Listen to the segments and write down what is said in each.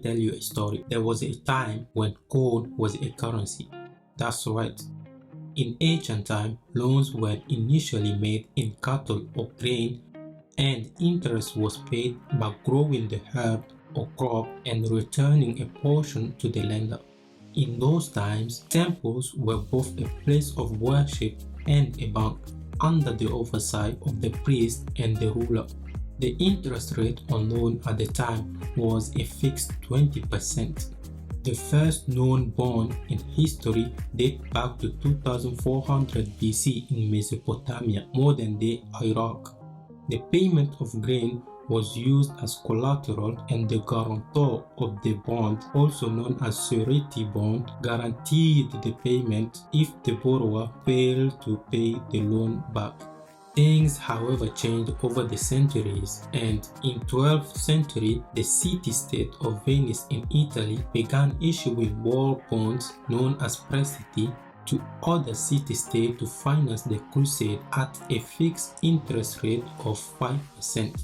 tell you a story. There was a time when corn was a currency. That's right. In ancient time, loans were initially made in cattle or grain, and interest was paid by growing the herb or crop and returning a portion to the lender. In those times, temples were both a place of worship and a bank, under the oversight of the priest and the ruler. The interest rate on loan at the time was a fixed 20%. The first known bond in history dates back to 2400 BC in Mesopotamia, modern-day Iraq. The payment of grain was used as collateral, and the guarantor of the bond, also known as surety bond, guaranteed the payment if the borrower failed to pay the loan back. Things, however, changed over the centuries, and in 12th century, the city-state of Venice in Italy began issuing war bonds known as prestiti to other city-states to finance the crusade at a fixed interest rate of 5%.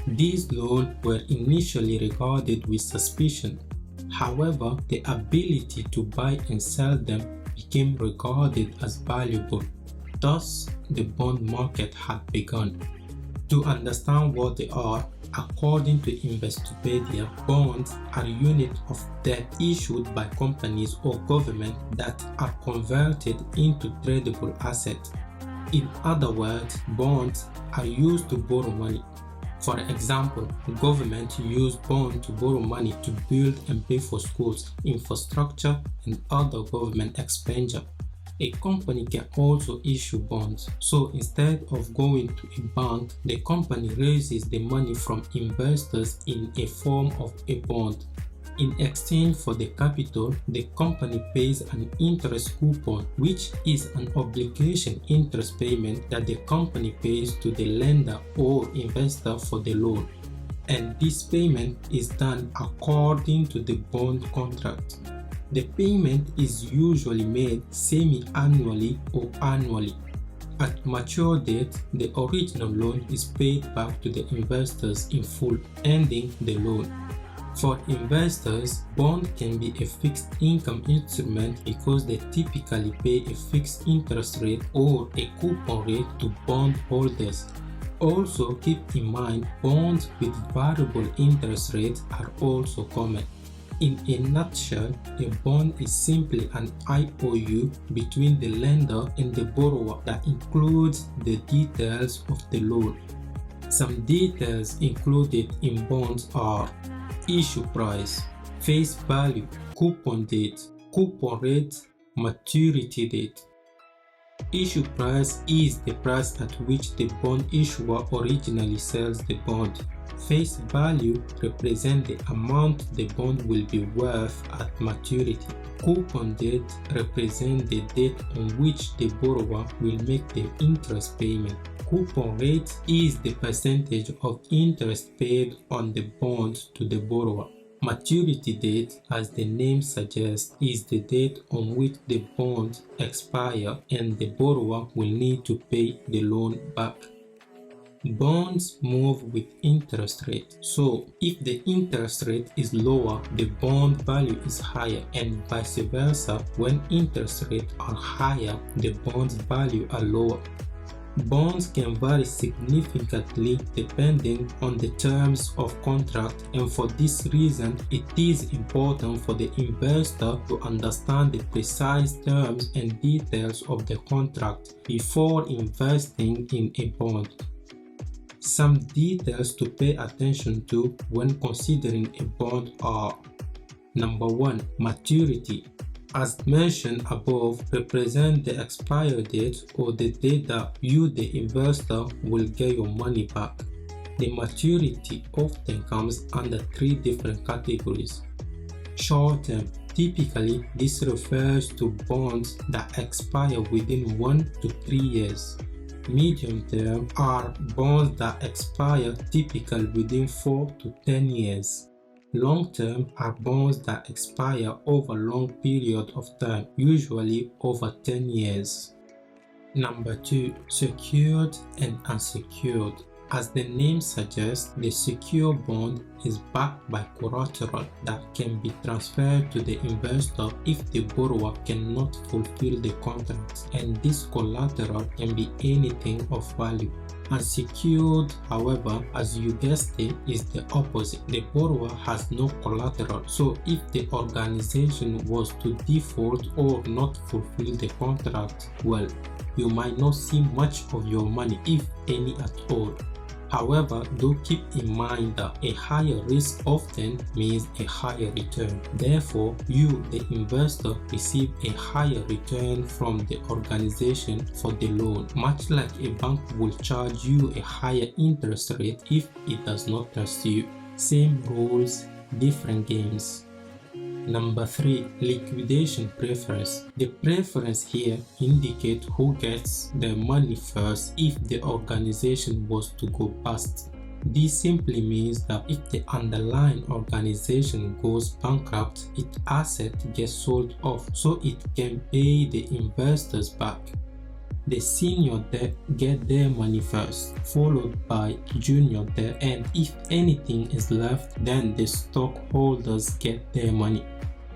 These loans were initially regarded with suspicion. However, the ability to buy and sell them became regarded as valuable. Thus, the bond market had begun. To understand what they are, according to Investopedia, bonds are units of debt issued by companies or government that are converted into tradable assets. In other words, bonds are used to borrow money. For example, government use bonds to borrow money to build and pay for schools, infrastructure, and other government expenditure. A company can also issue bonds. So instead of going to a bank, the company raises the money from investors in a form of a bond. In exchange for the capital, the company pays an interest coupon, which is an obligation interest payment that the company pays to the lender or investor for the loan. And this payment is done according to the bond contract. The payment is usually made semi-annually or annually. At mature date, the original loan is paid back to the investors in full, ending the loan. For investors, bond can be a fixed income instrument because they typically pay a fixed interest rate or a coupon rate to bond holders. Also keep in mind, bonds with variable interest rates are also common. In a nutshell, a bond is simply an IOU between the lender and the borrower that includes the details of the loan. Some details included in bonds are issue price, face value, coupon date, coupon rate, maturity date. Issue price is the price at which the bond issuer originally sells the bond. Face value represents the amount the bond will be worth at maturity. Coupon date represents the date on which the borrower will make the interest payment. Coupon rate is the percentage of interest paid on the bond to the borrower. Maturity date, as the name suggests, is the date on which the bond expires and the borrower will need to pay the loan back. Bonds move with interest rate. So, if the interest rate is lower, the bond value is higher, and vice versa. When interest rates are higher, the bond's value are lower. Bonds can vary significantly depending on the terms of contract, and for this reason, it is important for the investor to understand the precise terms and details of the contract before investing in a bond. Some details to pay attention to when considering a bond are: Number 1. Maturity. As mentioned above, represent the expiry date or the date that you, the investor, will get your money back. The maturity often comes under 3 different categories. Short term. Typically, this refers to bonds that expire within 1 to 3 years. Medium term are bonds that expire typically within 4 to 10 years. Long term are bonds that expire over a long period of time, usually over 10 years. Number 2. Secured and unsecured. As the name suggests, the secure bond is backed by collateral that can be transferred to the investor if the borrower cannot fulfill the contract, and this collateral can be anything of value. Unsecured, however, as you guessed it, is the opposite. The borrower has no collateral, so if the organization was to default or not fulfill the contract, well, you might not see much of your money, if any at all. However, do keep in mind that a higher risk often means a higher return. Therefore, you, the investor, receive a higher return from the organization for the loan, much like a bank will charge you a higher interest rate if it does not trust you. Same rules, different games. Number 3. Liquidation preference. The preference here indicates who gets the money first if the organization was to go bust. This simply means that if the underlying organization goes bankrupt, its asset gets sold off so it can pay the investors back. The senior debt get their money first, followed by junior debt, and if anything is left, then the stockholders get their money.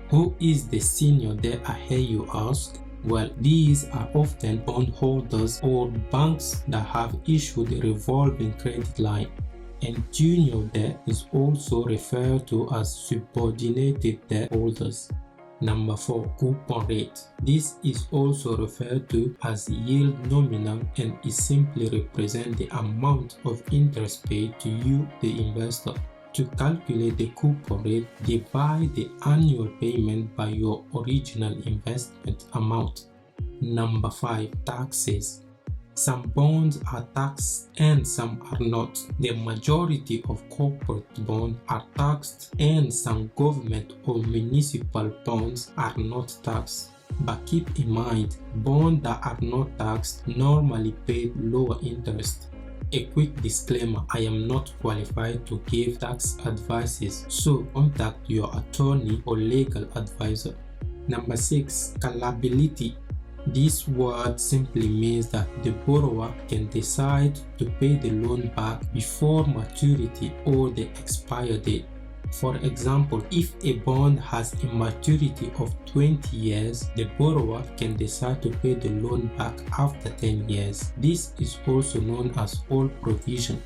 Who is the senior debt, I hear you ask? Well, these are often bondholders or banks that have issued a revolving credit line. And junior debt is also referred to as subordinated debt holders. Number 4. Coupon rate. This is also referred to as yield nominal and is simply represent the amount of interest paid to you, the investor. To calculate the coupon rate, divide the annual payment by your original investment amount. Number 5. Taxes. Some bonds are taxed and some are not. The majority of corporate bonds are taxed and some government or municipal bonds are not taxed. But keep in mind, bonds that are not taxed normally pay lower interest. A quick disclaimer, I am not qualified to give tax advices, so contact your attorney or legal advisor. Number 6. Callability. This word simply means that the borrower can decide to pay the loan back before maturity or the expire date. For example, if a bond has a maturity of 20 years, the borrower can decide to pay the loan back after 10 years. This is also known as call provision.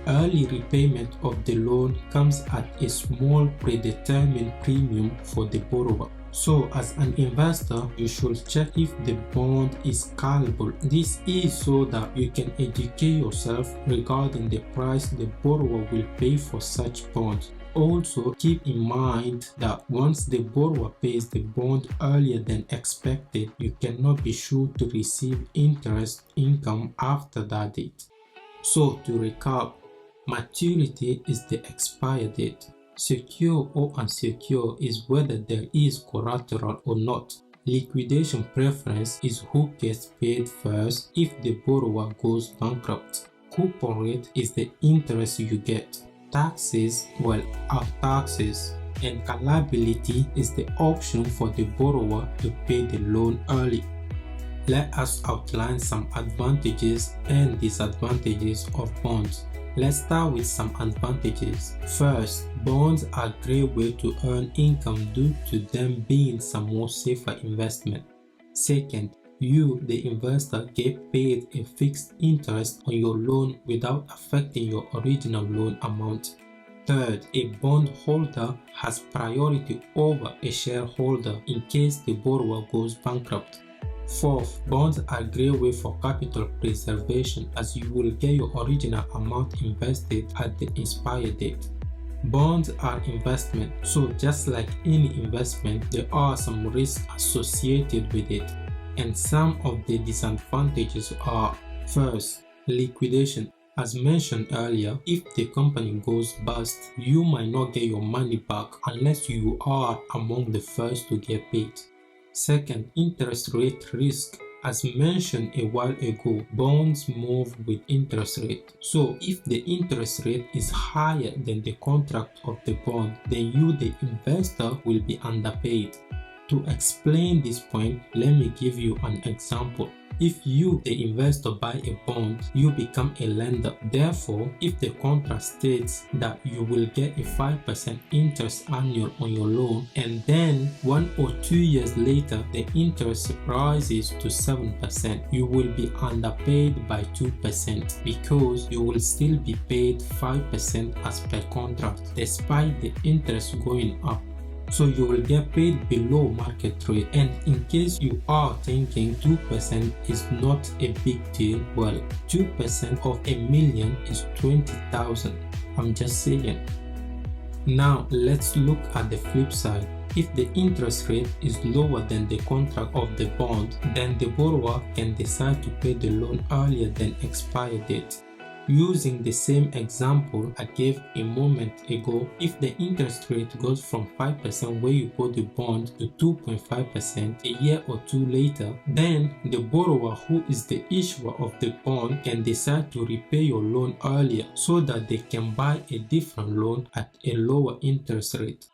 Early repayment of the loan comes at a small predetermined premium for the borrower. So as an investor, you should check if the bond is callable. This is so that you can educate yourself regarding the price the borrower will pay for such bonds. Also, keep in mind that once the borrower pays the bond earlier than expected, you cannot be sure to receive interest income after that date. So to recap, maturity is the expire date. Secure or unsecure is whether there is collateral or not. Liquidation preference is who gets paid first if the borrower goes bankrupt. Coupon rate is the interest you get. Taxes, well, are taxes. And callability is the option for the borrower to pay the loan early. Let us outline some advantages and disadvantages of bonds. Let's start with some advantages. First, bonds are a great way to earn income due to them being somewhat safer investment. Second, you, the investor, get paid a fixed interest on your loan without affecting your original loan amount. Third, a bondholder has priority over a shareholder in case the borrower goes bankrupt. Fourth, bonds are a great way for capital preservation as you will get your original amount invested at the expiry date. Bonds are investment, so just like any investment, there are some risks associated with it. And some of the disadvantages are: first, liquidation. As mentioned earlier, if the company goes bust, you might not get your money back unless you are among the first to get paid. Second, interest rate risk. As mentioned a while ago, bonds move with interest rate. So if the interest rate is higher than the contract of the bond, then you, the investor, will be underpaid. To explain this point, let me give you an example. If you, the investor, buy a bond, you become a lender. Therefore, if the contract states that you will get a 5% interest annual on your loan, and then 1 or 2 years later the interest rises to 7%, you will be underpaid by 2% because you will still be paid 5% as per contract despite the interest going up. So you will get paid below market rate. And in case you are thinking 2% is not a big deal, well, 2% of a million is 20,000. I'm just saying. Now let's look at the flip side. If the interest rate is lower than the contract of the bond, then the borrower can decide to pay the loan earlier than expire date. Using the same example I gave a moment ago, if the interest rate goes from 5% where you bought the bond to 2.5% a year or two later, then the borrower, who is the issuer of the bond, can decide to repay your loan earlier so that they can buy a different loan at a lower interest rate.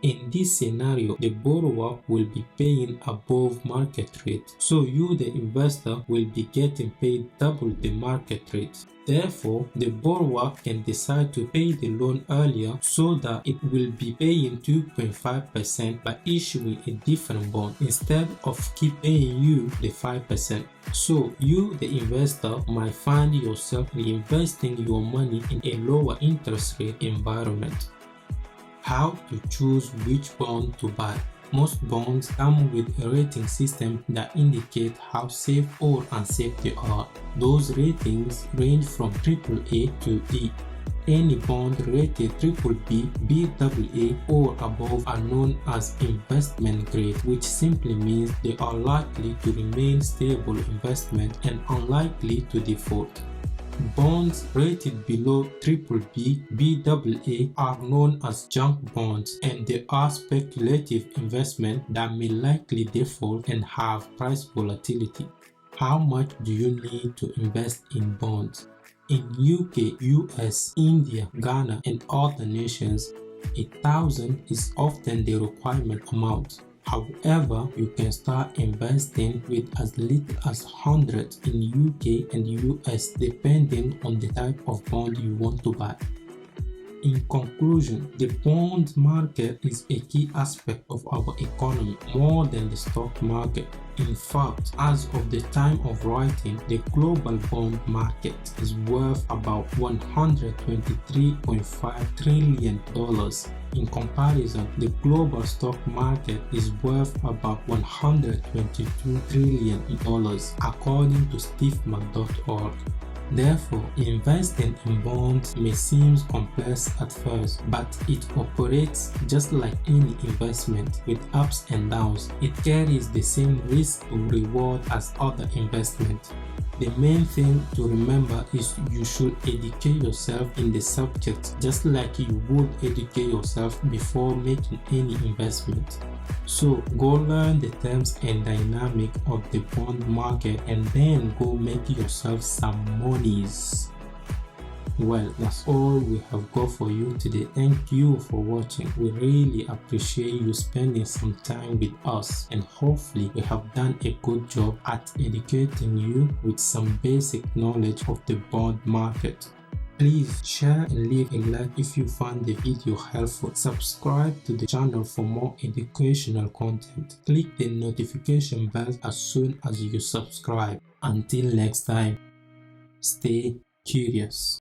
In this scenario, the borrower will be paying above market rate, so you, the investor, will be getting paid double the market rate. Therefore, the borrower can decide to pay the loan earlier so that it will be paying 2.5% by issuing a different bond instead of keep paying you the 5%. So you, the investor, might find yourself reinvesting your money in a lower interest rate environment. How to choose which bond to buy. Most bonds come with a rating system that indicate how safe or unsafe they are. Those ratings range from AAA to E. Any bond rated BBB, Baa or above are known as investment grade, which simply means they are likely to remain stable investment and unlikely to default. Bonds rated below BBB, Baa are known as junk bonds, and they are speculative investment that may likely default and have price volatility. How much do you need to invest in bonds? In UK, US, India, Ghana, and other nations, 1,000 is often the requirement amount. However, you can start investing with as little as 100 in UK and US depending on the type of bond you want to buy. In conclusion, the bond market is a key aspect of our economy more than the stock market. In fact, as of the time of writing, the global bond market is worth about $123.5 trillion. In comparison, the global stock market is worth about $122 trillion according to stevema.org. Therefore, investing in bonds may seem complex at first, but it operates just like any investment with ups and downs. It carries the same risk to reward as other investments. The main thing to remember is you should educate yourself in the subject just like you would educate yourself before making any investment. So go learn the terms and dynamic of the bond market and then go make yourself some monies. Well, that's all we have got for you today. Thank you for watching. We really appreciate you spending some time with us, and hopefully we have done a good job at educating you with some basic knowledge of the bond market. Please share and leave a like if you found the video helpful. Subscribe to the channel for more educational content. Click the notification bell as soon as you subscribe. Until next time, stay curious.